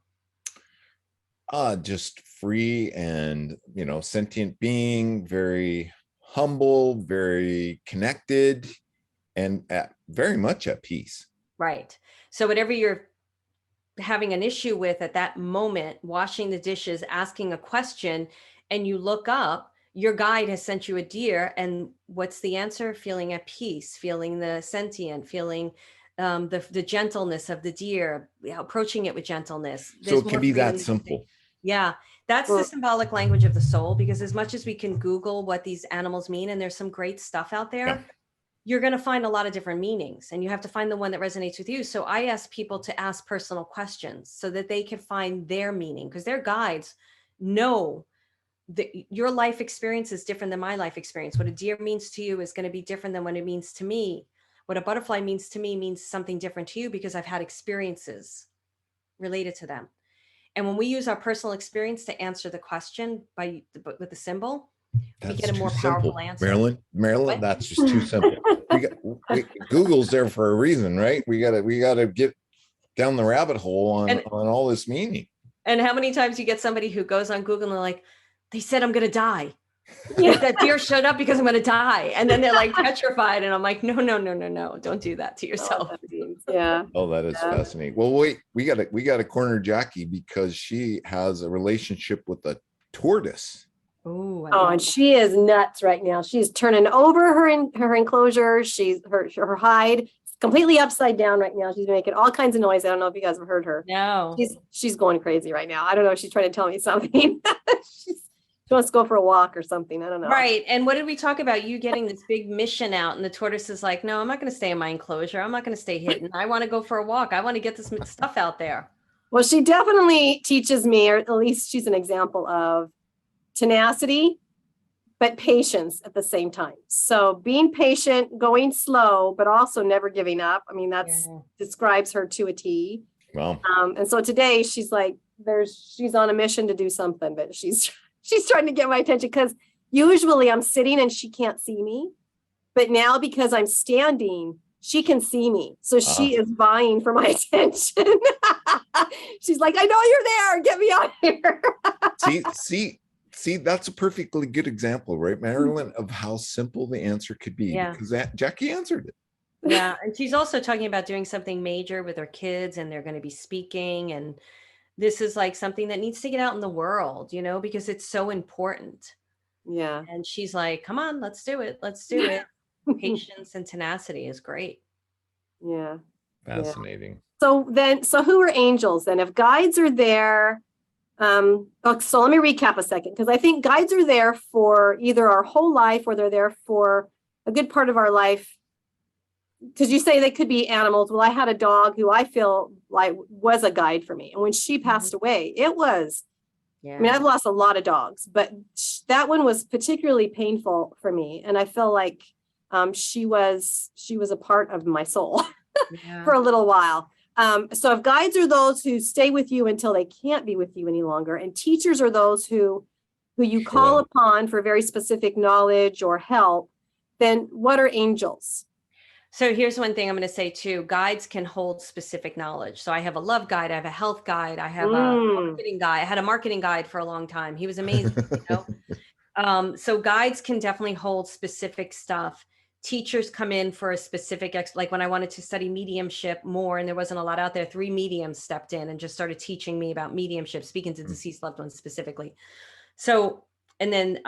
Just free and, sentient being, very humble, very connected, and very much at peace. Right. So whatever you're having an issue with at that moment, washing the dishes, asking a question, and you look up, your guide has sent you a deer. And what's the answer? Feeling at peace, feeling the sentient, feeling the gentleness of the deer, approaching it with gentleness. So it can be that simple. Yeah, that's the symbolic language of the soul, because as much as we can Google what these animals mean, and there's some great stuff out there, you're going to find a lot of different meanings, and you have to find the one that resonates with you. So I ask people to ask personal questions so that they can find their meaning, because their guides know that your life experience is different than my life experience. What a deer means to you is going to be different than what it means to me. What a butterfly means to me means something different to you, because I've had experiences related to them. And when we use our personal experience to answer the question with the symbol, we get a more powerful answer. Marilyn, that's just too simple. Google's there for a reason, right? We gotta get down the rabbit hole on all this meaning. And how many times you get somebody who goes on Google and they're like, they said I'm gonna die. Yeah, that deer showed up because I'm gonna die. And then they're like petrified. And I'm like, no. Don't do that to yourself. Yeah. Oh, that is fascinating. Well, wait, we gotta corner Jackie, because she has a relationship with a tortoise. And she is nuts right now. She's turning over her enclosure. She's her hide completely upside down right now. She's making all kinds of noise. I don't know if you guys have heard her. No. She's going crazy right now. I don't know. She's trying to tell me something. She wants to go for a walk or something. I don't know. Right. And what did we talk about? You getting this big mission out, and the tortoise is like, no, I'm not going to stay in my enclosure. I'm not going to stay hidden. I want to go for a walk. I want to get this stuff out there. Well, she definitely teaches me, or at least she's an example of tenacity, but patience at the same time. So being patient, going slow, but also never giving up. I mean, describes her to a T. Wow. And so today she's like, she's on a mission to do something, but she's trying to get my attention, because usually I'm sitting and she can't see me. But now, because I'm standing, she can see me. So she is vying for my attention. She's like, I know you're there. Get me out here. See, that's a perfectly good example, right, Marilyn, of how simple the answer could be. Yeah. Because Jackie answered it. Yeah. And she's also talking about doing something major with her kids, and they're going to be speaking. And this is like something that needs to get out in the world, because it's so important. Yeah. And she's like, come on, let's do it. Let's do it. Patience and tenacity is great. Yeah. Fascinating. Yeah. So who are angels then? If guides are there, so let me recap a second, because I think guides are there for either our whole life, or they're there for a good part of our life. Because you say they could be animals. Well, I had a dog who I feel like was a guide for me. And when she passed away, it was, I mean, I've lost a lot of dogs, but that one was particularly painful for me. And I feel like she was a part of my soul for a little while. So if guides are those who stay with you until they can't be with you any longer, and teachers are those who you call upon for very specific knowledge or help, then what are angels? So here's one thing I'm going to say too. Guides can hold specific knowledge. So I have a love guide. I have a health guide. I have a marketing guide. I had a marketing guide for a long time. He was amazing. So guides can definitely hold specific stuff. teachers come in for a specific, like when I wanted to study mediumship more and there wasn't a lot out there, 3 mediums stepped in and just started teaching me about mediumship, speaking to deceased loved ones specifically. So, and then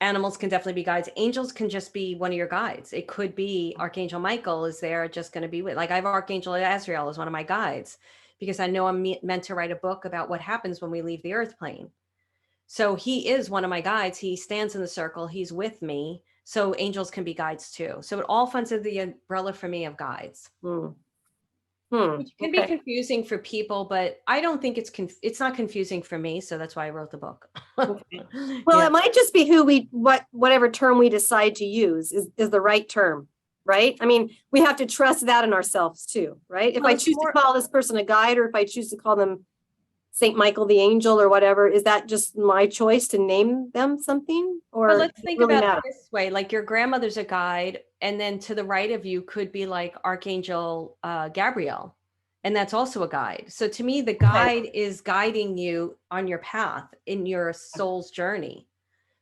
animals can definitely be guides. Angels can just be one of your guides. It could be Archangel Michael is there just going to be with, like I have Archangel Azrael as one of my guides because I know I'm meant to write a book about what happens when we leave the earth plane. So he is one of my guides. He stands in the circle. He's with me. So angels can be guides too. So it all falls under the umbrella for me of guides. Which can be confusing for people, but I don't think it's not confusing for me. So that's why I wrote the book. Okay. Well, yeah. It might just be whatever term we decide to use is the right term, right? I mean, we have to trust that in ourselves too, right? If I choose to call this person a guide, or if I choose to call them Saint Michael the angel or whatever, is that just my choice to name them something? Or but let's think about it this way, like your grandmother's a guide, and then to the right of you could be like Archangel Gabriel, and that's also a guide. So to me, the guide is guiding you on your path in your soul's journey.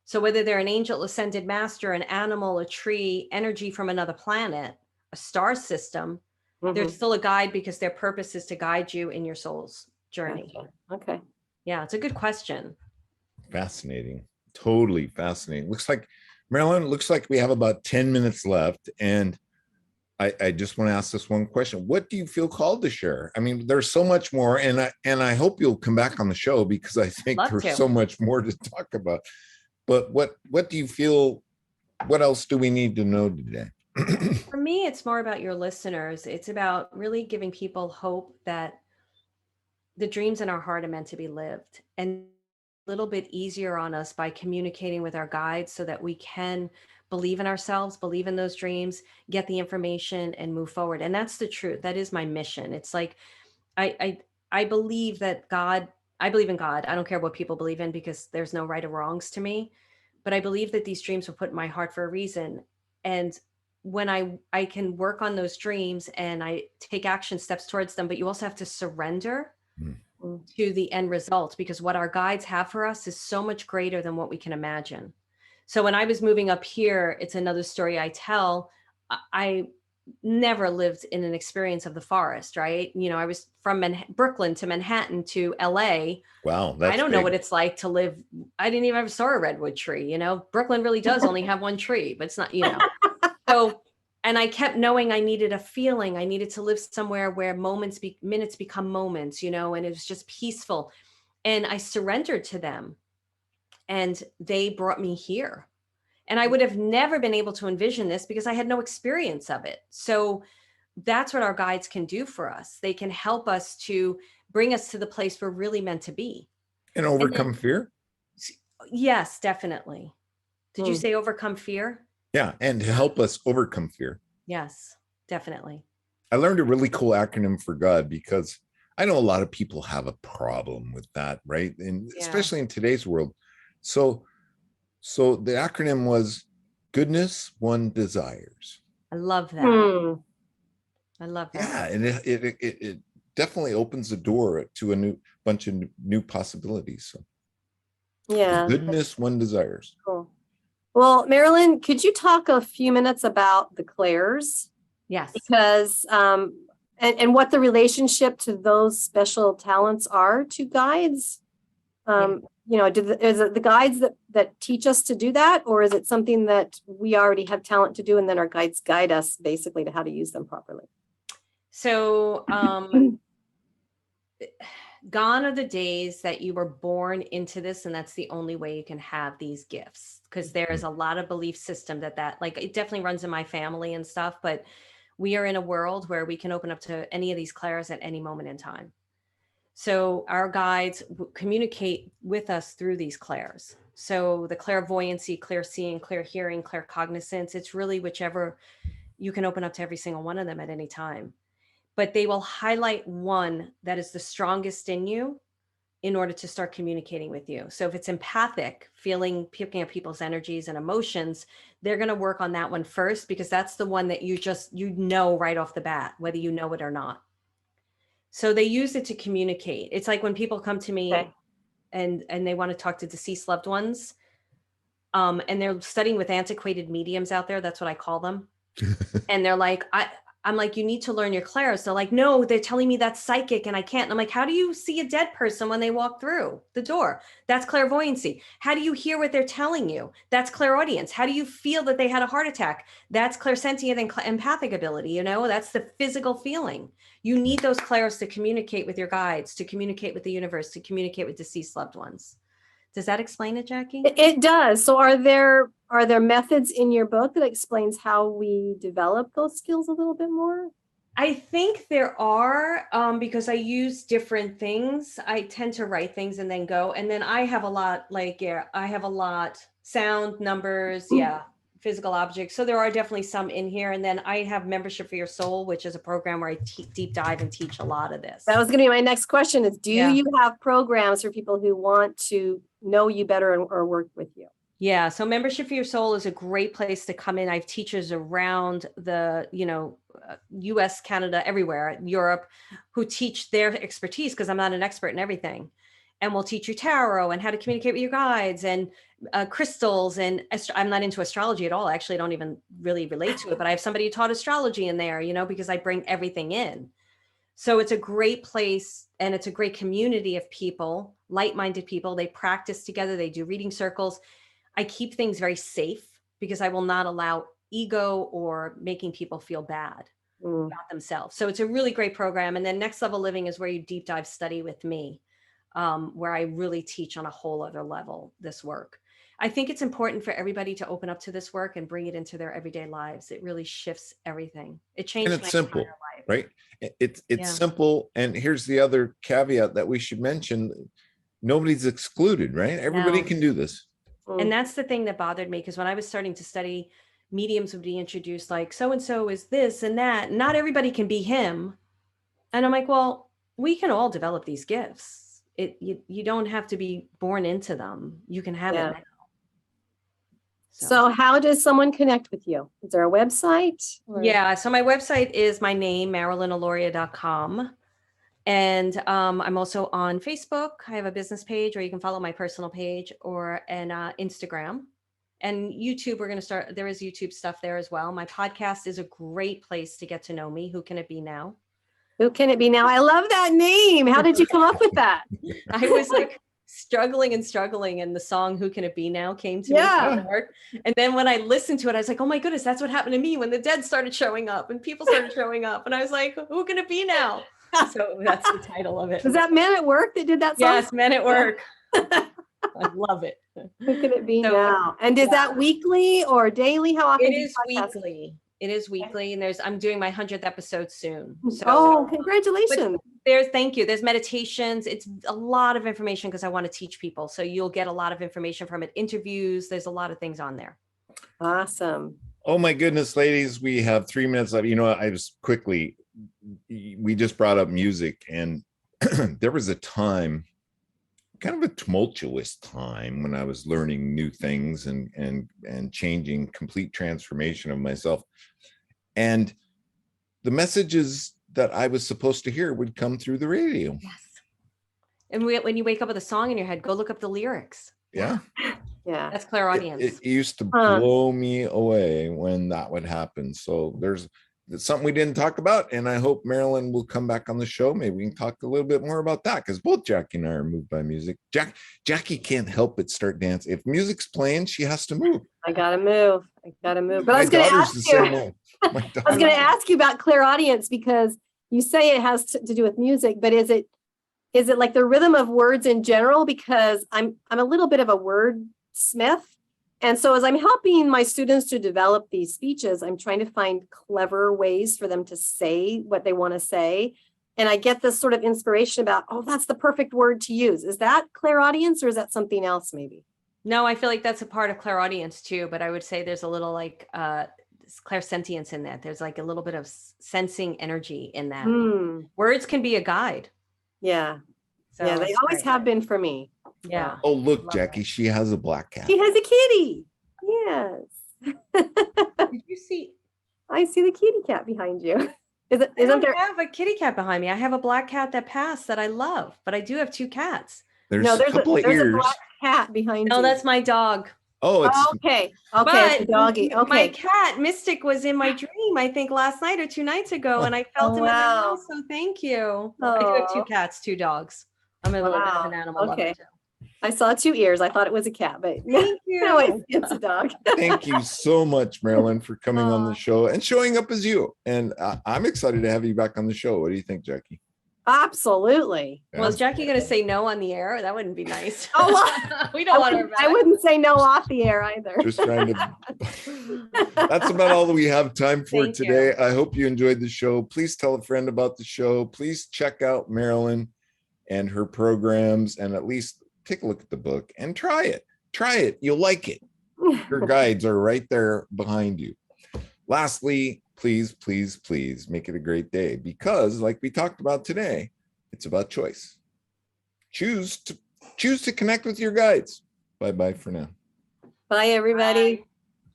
So whether they're an angel, ascended master, an animal, a tree, energy from another planet, a star system, they're still a guide because their purpose is to guide you in your soul's journey. Okay. Yeah, it's a good question. Fascinating. Totally fascinating. Looks like, Marilyn, looks like we have about 10 minutes left. And I just want to ask this one question. What do you feel called to share? I mean, there's so much more, and I hope you'll come back on the show because I think there's so much more to talk about. But what do you feel, what else do we need to know today? For me, it's more about your listeners. It's about really giving people hope that the dreams in our heart are meant to be lived, and a little bit easier on us by communicating with our guides so that we can believe in ourselves, believe in those dreams, get the information and move forward. And that's the truth. That is my mission. It's like, I believe that God, I believe in God. I don't care what people believe in because there's no right or wrongs to me, but I believe that these dreams were put in my heart for a reason. And when I can work on those dreams and I take action steps towards them, but you also have to surrender to the end result, because what our guides have for us is so much greater than what we can imagine. So when I was moving up here, it's another story I tell. I never lived in an experience of the forest, right? You know, I was from Brooklyn to Manhattan to LA. Wow. I don't know what it's like to live. I didn't even ever saw a redwood tree. You know, Brooklyn really does only have one tree, but it's not, you know. So, and I kept knowing I needed a feeling. I needed to live somewhere where minutes become moments, you know, and it was just peaceful. And I surrendered to them and they brought me here. And I would have never been able to envision this because I had no experience of it. So that's what our guides can do for us. They can help us to bring us to the place we're really meant to be. And overcome fear? Yes, definitely. Did you say overcome fear? Yeah, and to help us overcome fear. Yes, definitely. I learned a really cool acronym for God because I know a lot of people have a problem with that, right? And especially in today's world. So the acronym was goodness one desires. I love that. I love that. Yeah, and it definitely opens the door to a bunch of new possibilities. So yeah, goodness one desires. Cool. Well, Marilyn, could you talk a few minutes about the clairs? Yes. Because and what the relationship to those special talents are to guides? You know, is it the guides that teach us to do that, or is it something that we already have talent to do and then our guides guide us basically to how to use them properly? So gone are the days that you were born into this and that's the only way you can have these gifts, because there is a lot of belief system that like it definitely runs in my family and stuff, but we are in a world where we can open up to any of these clairs at any moment in time. So our guides communicate with us through these clairs. So the clairvoyancy, clear seeing, clear hearing, clear cognizance, it's really whichever, you can open up to every single one of them at any time. But they will highlight one that is the strongest in you in order to start communicating with you. So if it's empathic, picking up people's energies and emotions, they're going to work on that one first, because that's the one that you know right off the bat, whether you know it or not. So they use it to communicate. It's like when people come to me and they want to talk to deceased loved ones, And they're studying with antiquated mediums out there. That's what I call them. And they're like, I'm like, you need to learn your clairs. They're like, no, they're telling me that's psychic and I can't. And I'm like, how do you see a dead person when they walk through the door? That's clairvoyancy. How do you hear what they're telling you? That's clairaudience. How do you feel that they had a heart attack? That's clairsentient and empathic ability. You know, that's the physical feeling. You need those clairs to communicate with your guides, to communicate with the universe, to communicate with deceased loved ones. Does that explain it, Jackie? It does. So are there methods in your book that explains how we develop those skills a little bit more? I think there are, because I use different things. I tend to write things and then go, and then I have a lot, sound, numbers, physical objects. So there are definitely some in here. And then I have Membership for Your Soul, which is a program where I deep dive and teach a lot of this. That was going to be my next question is, do you have programs for people who want to know you better or work with you? Yeah. So Membership for Your Soul is a great place to come in. I have teachers around the, US, Canada, everywhere, Europe, who teach their expertise, because I'm not an expert in everything. And we'll teach you tarot and how to communicate with your guides and crystals. And I'm not into astrology at all. Actually, I don't even really relate to it, but I have somebody who taught astrology in there, because I bring everything in. So it's a great place and it's a great community of people, like-minded people. They practice together. They do reading circles. I keep things very safe because I will not allow ego or making people feel bad about themselves. So it's a really great program. And then Next Level Living is where you deep dive study with me, where I really teach on a whole other level this work. I think it's important for everybody to open up to this work and bring it into their everyday lives. It really shifts everything. It changes. And it's simple, right? It's simple. And here's the other caveat that we should mention. Nobody's excluded, right? Everybody can do this. And that's the thing that bothered me, because when I was starting to study, mediums would be introduced like, so-and-so is this and that. Not everybody can be him. And I'm like, well, we can all develop these gifts. You don't have to be born into them. You can have it now. So how does someone connect with you? Is there a website? Yeah. So my website is my name, MarilynAlauria.com. And I'm also on Facebook. I have a business page, or you can follow my personal page, or an Instagram. And YouTube, we're going to start. There is YouTube stuff there as well. My podcast is a great place to get to know me. Who Can It Be Now? Who Can It Be Now? I love that name. How did you come up with that? I was like struggling, and the song Who Can It Be Now came to me. And then when I listened to it, I was like, oh my goodness, that's what happened to me when the dead started showing up and people started showing up. And I was like, who can it be now? So that's the title of it. Was that Men at Work that did that song? Yes, Men at Work. I love it. Who can it be now? And is that weekly or daily? How often? It is weekly. It is weekly, and I'm doing my 100th episode soon. So, congratulations! Thank you. There's meditations. It's a lot of information because I want to teach people. So you'll get a lot of information from it. Interviews. There's a lot of things on there. Awesome. Oh my goodness, ladies, we have 3 minutes left. I just quickly, we just brought up music, and there was a time, kind of a tumultuous time, when I was learning new things and changing, complete transformation of myself. And the messages that I was supposed to hear would come through the radio. Yes. And when you wake up with a song in your head, go look up the lyrics. Yeah. Yeah. That's clairaudience. It used to blow me away when that would happen. So it's something we didn't talk about, and I hope Marilyn will come back on the show. Maybe we can talk a little bit more about that, because both Jackie and I are moved by music. Jackie can't help but start dancing. If music's playing, she has to move. I gotta move. But I was going to ask you. I was going to ask you about clairaudience, because you say it has to do with music, but is it like the rhythm of words in general? Because I'm a little bit of a wordsmith. And so as I'm helping my students to develop these speeches, I'm trying to find clever ways for them to say what they want to say. And I get this sort of inspiration about, that's the perfect word to use. Is that clairaudience, or is that something else maybe? No, I feel like that's a part of clairaudience too, but I would say there's a little like clairsentience in that. There's like a little bit of sensing energy in that. Words can be a guide. Yeah. So yeah, they always have been for me. Yeah. Oh, look, Jackie, she has a black cat. She has a kitty. Yes. Did you see? I see the kitty cat behind you. Isn't there? I have a kitty cat behind me. I have a black cat that passed that I love, but I do have 2 cats. There's a couple of ears. There's a black cat behind you. No, that's my dog. Oh, it's okay. But It's a doggy. my Okay. cat Mystic was in my dream, I think last night or 2 nights ago, and I felt him in the wow. house. So thank you. I do have 2 Oh. cats, 2 dogs. I'm a little bit of an Wow. animal lover Okay. too. I saw 2 ears. I thought it was a cat, but Thank no, you. it's a dog. thank you so much, Marilyn, for coming on the show and showing up as you. And I'm excited to have you back on the show. What do you think, Jackie? Absolutely. Yeah. Well, is Jackie going to say no on the air? That wouldn't be nice. Oh, well, we don't want her back. I wouldn't say no off the air either. Just trying to. That's about all that we have time for Thank today. I hope you enjoyed the show. Please tell a friend about the show. Please check out Marilyn and her programs, and at least take a look at the book and try it. Try it. You'll like it. Your guides are right there behind you. Lastly, please, please, please make it a great day, because like we talked about today, it's about choice. Choose to connect with your guides. Bye-bye for now. Bye, everybody.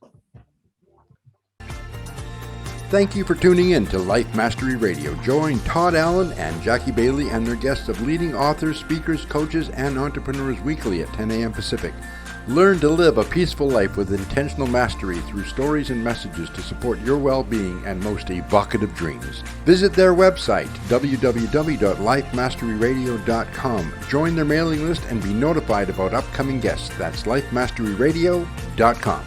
Bye. Thank you for tuning in to Life Mastery Radio. Join Todd Allen and Jackie Bailey and their guests of leading authors, speakers, coaches, and entrepreneurs weekly at 10 a.m. Pacific. Learn to live a peaceful life with intentional mastery through stories and messages to support your well-being and most evocative dreams. Visit their website, www.lifemasteryradio.com. Join their mailing list and be notified about upcoming guests. That's lifemasteryradio.com.